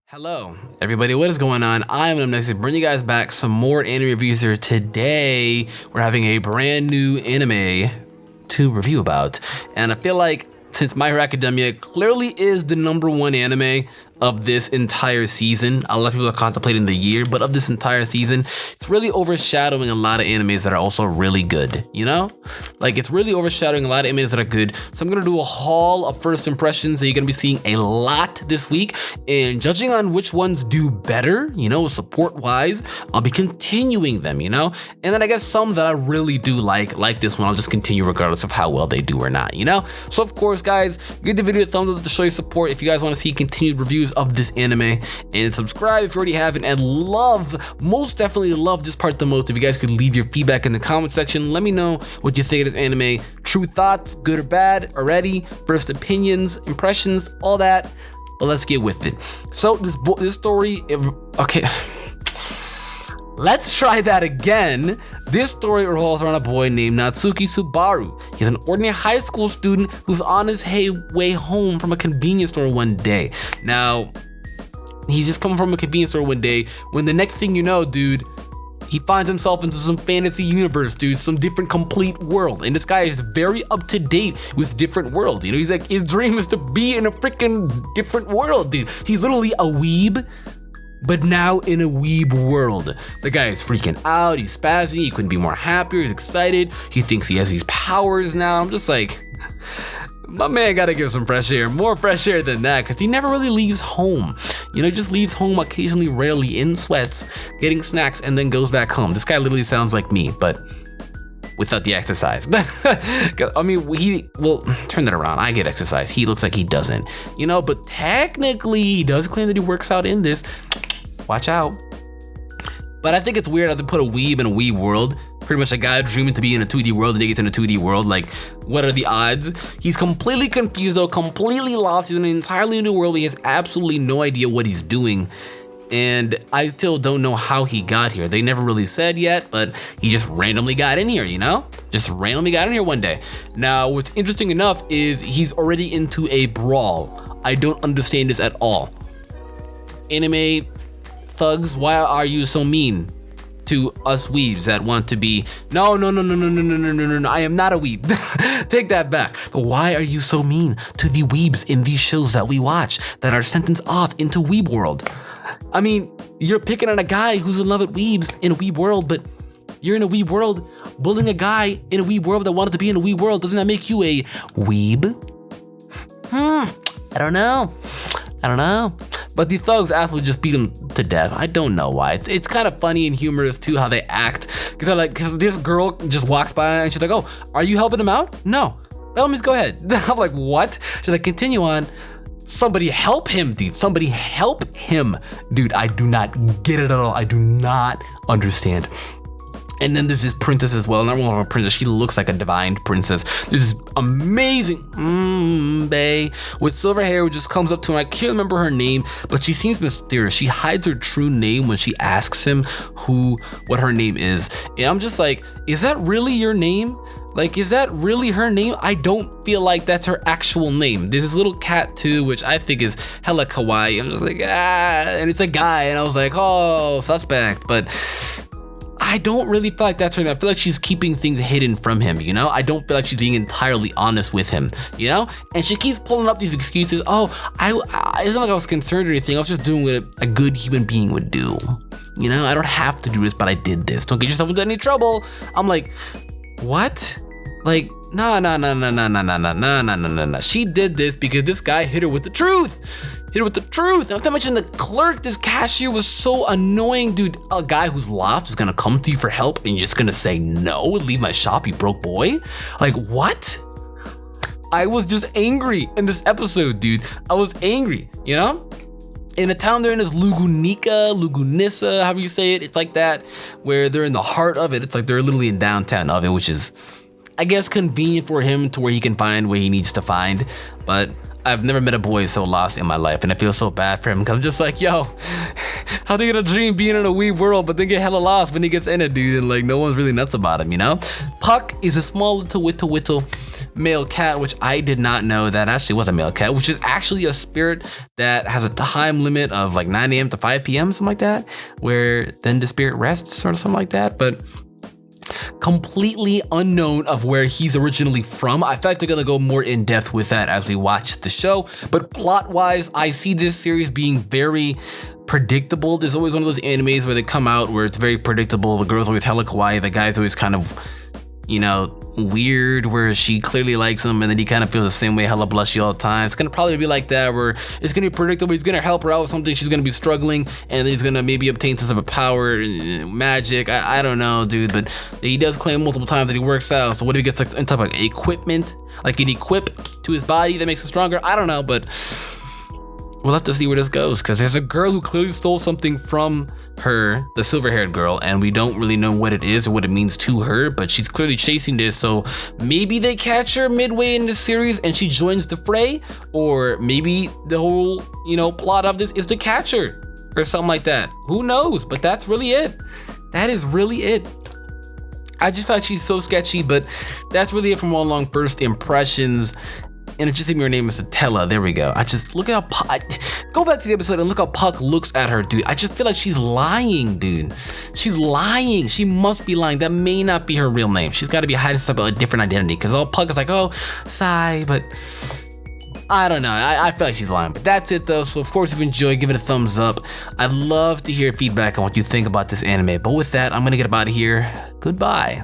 Hello, everybody. What is going on? I am AkumaNexus, bringing you guys back some more anime reviews here. Today, we're having a brand new anime to review about, and I feel like since My Hero Academia clearly is the #1 anime of this entire season, a lot of people are contemplating the year, but of this entire season, it's really overshadowing a lot of animes that are also really good, you know? Like, it's really overshadowing a lot of animes that are good. So I'm gonna do a haul of first impressions that you're gonna be seeing a lot this week, and judging on which ones do better, you know, support-wise, I'll be continuing them, you know? And then I guess some that I really do like this one, I'll just continue regardless of how well they do or not, you know? So of course, guys, give the video a thumbs up to show your support if you guys wanna see continued reviews of this anime, and subscribe if you already haven't, and most definitely love this part the most if you guys could leave your feedback in the comment section. Let me know what you think of this anime, true thoughts, good or bad already, first opinions, impressions, all that. But let's get with it. So this story, okay, let's try that again. This story revolves around a boy named Natsuki Subaru. He's an ordinary high school student who's on his way home from a convenience store one day. Now, he's just coming from a convenience store one day when the next thing you know, dude, he finds himself into some fantasy universe, dude, some different complete world. And this guy is very up to date with different worlds. You know, he's like, his dream is to be in a freaking different world, dude. He's literally a weeb, but now in a weeb world. The guy is freaking out, he's spazzing, he couldn't be more happier, he's excited, he thinks he has these powers now. I'm just like, my man gotta give some fresh air, more fresh air than that, because he never really leaves home. You know, he just leaves home occasionally, rarely, in sweats, getting snacks, and then goes back home. This guy literally sounds like me, but without the exercise. I mean, well, turn that around. I get exercise. He looks like he doesn't, you know, but technically he does claim that he works out in this. Watch out. But I think it's weird how they put a weeb in a weeb world. Pretty much a guy dreaming to be in a 2D world and he gets in a 2D world. Like, what are the odds? He's completely confused though, completely lost. He's in an entirely new world. He has absolutely no idea what he's doing. And I still don't know how he got here. They never really said yet, but he just randomly got in here, you know? Just randomly got in here one day. Now, what's interesting enough is he's already into a brawl. I don't understand this at all. Anime thugs, why are you so mean to us weebs that want to be, no, I am not a weeb. Take that back. But why are you so mean to the weebs in these shows that we watch that are sentenced off into weeb world? I mean, you're picking on a guy who's in love with weebs in a weeb world, but you're in a weeb world, bullying a guy in a weeb world that wanted to be in a weeb world. Doesn't that make you a weeb? I don't know. But the thugs absolutely just beat him to death. I don't know why. It's kind of funny and humorous too how they act. Because this girl just walks by and she's like, oh, are you helping him out? No. By all means, go ahead. I'm like, what? She's like, continue on. Somebody help him, dude. Somebody help him. Dude, I do not get it at all. I do not understand. And then there's this princess as well. Not one of a princess. She looks like a divine princess. There's this amazing bae with silver hair who just comes up to him. I can't remember her name, but she seems mysterious. She hides her true name when she asks him what her name is. And I'm just like, is that really your name? Like, is that really her name? I don't feel like that's her actual name. There's this little cat too, which I think is hella kawaii. I'm just like, and it's a guy. And I was like, oh, suspect. But I don't really feel like that's her name. I feel like she's keeping things hidden from him, you know? I don't feel like she's being entirely honest with him, you know? And she keeps pulling up these excuses. Oh, it's not like I was concerned or anything. I was just doing what a good human being would do. You know, I don't have to do this, but I did this. Don't get yourself into any trouble. I'm like, what? Like, no. She did this because this guy hit her with the truth. Not to mention the clerk, this cashier was so annoying, dude. A guy who's lost is gonna come to you for help and you're just gonna say no, leave my shop, you broke boy? Like, what? I was just angry in this episode, dude. I was angry, you know? In the town they're in is Lugunissa, however you say it. It's like that, where they're in the heart of it. It's like they're literally in downtown of it, which is, I guess, convenient for him to where he can find what he needs to find. But I've never met a boy so lost in my life, and I feel so bad for him because I'm just like, yo, how they gonna dream being in a weeb world, but then get hella lost when he gets in it, dude, and like no one's really nuts about him, you know? Puck is a small little whittle. male cat, which I did not know that actually was a male cat, which is actually a spirit that has a time limit of like 9 a.m. to 5 p.m., something like that, where then the spirit rests or something like that. But completely unknown of where he's originally from. I feel like they're gonna go more in depth with that as we watch the show. But plot wise, I see this series being very predictable. There's always one of those animes where they come out where it's very predictable. The girl's always hella kawaii, the guy's always kind of, you know, weird, where she clearly likes him and then he kind of feels the same way, hella blushy all the time. It's gonna probably be like that, where it's gonna be predictable. He's gonna help her out with something, she's gonna be struggling, and then he's gonna maybe obtain some sort of power, magic. I don't know, dude, but he does claim multiple times that he works out. So what if he gets like some type of equipment, like an equip to his body that makes him stronger? I don't know, but we'll have to see where this goes, because there's a girl who clearly stole something from her, the silver-haired girl, and we don't really know what it is or what it means to her, but she's clearly chasing this. So maybe they catch her midway in the series and she joins the fray, or maybe the whole, you know, plot of this is to catch her or something like that. Who knows? But that's really it. That is really it. I just feel like she's so sketchy, but that's really it from One Long First Impressions. And it just even her name is Satella. There we go. I just look at how go back to the episode and look how Puck looks at her, dude. I just feel like she's lying, dude. She's lying. She must be lying. That may not be her real name. She's got to be hiding stuff about a different identity, because all Puck is like, oh, Sai, but I don't know. I feel like she's lying. But that's it though. So of course, if you enjoyed, give it a thumbs up. I'd love to hear feedback on what you think about this anime. But with that, I'm gonna get up out of here. Goodbye.